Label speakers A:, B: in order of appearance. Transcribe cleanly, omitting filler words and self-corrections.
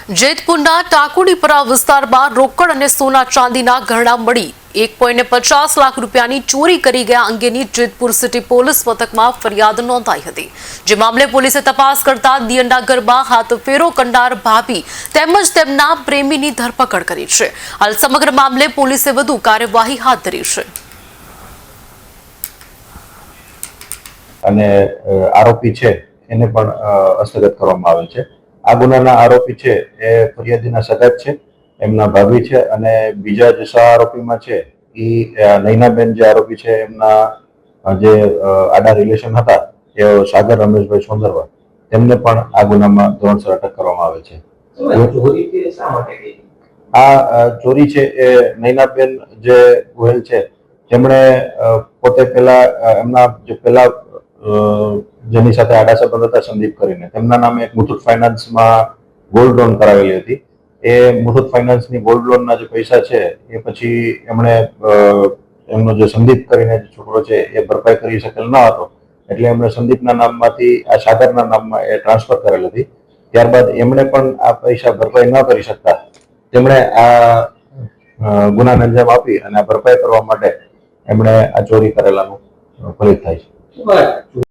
A: જેતપુરના ટાકુડીપરા વિસ્તારમાં રોકડ અને સોના ચાંદીના ગરણા મળી 1.50 લાખ રૂપિયાની ચોરી કરી ગયા અંગેની જેતપુર સિટી પોલીસ મથકમાં ફરિયાદ નોંધાઈ હતી। જે મામલે પોલીસે તપાસ કરતા દિયંડા ગરબા હાથફેરો કરનાર ભાભી તેમજ તેમના પ્રેમીની ધરપકડ કરી છે। હાલ સમગ્ર મામલે પોલીસે વધુ કાર્યવાહી હાથ ધરી છે
B: અને આરોપી છે એને પણ હસ્તગત કરવામાં આવે છે। આ ગુનાના આરોપી છે એ ફરિયાદીના સગા છે, એમના ભાભી છે અને બીજા જે સહ આરોપીમાં છે એ નૈનાબેન જે આરોપી છે એમના જે આડા રિલેશન હતા એ સાગર રમેશભાઈ સોંદરવા, તેમને પણ આ ગુનામાં ધોરણસર અટક કરવામાં આવે છે। આ ચોરી છે એ નૈનાબેન જે ગોહેલ છે તેમણે પોતે પહેલા એમના જે પહેલા જેની સાથે આડા સંબંધ હતા સંદીપ કરીને, તેમના નામે એક મુથુટ ફાઇનાન્સમાં ગોલ્ડ લોન કરાવેલી હતી। એ મુથુટ ફાઇનાન્સની ગોલ્ડ લોનના જે પૈસા છે એ પછી એમણે એમનો જે સંદીપ કરીને જે છોકરો છે એ ભરપાઈ કરી શકેલ ન હતો, એટલે એમણે સંદીપના નામમાંથી આ સાગરના નામમાં એ ટ્રાન્સફર કરેલ હતી। ત્યારબાદ એમણે પણ આ પૈસા ભરપાઈ ન કરી શકતા તેમણે આ ગુનાને અંજામ આપી અને ભરપાઈ કરવા માટે એમણે આ ચોરી કરેલાનું ફલિત થાય છે।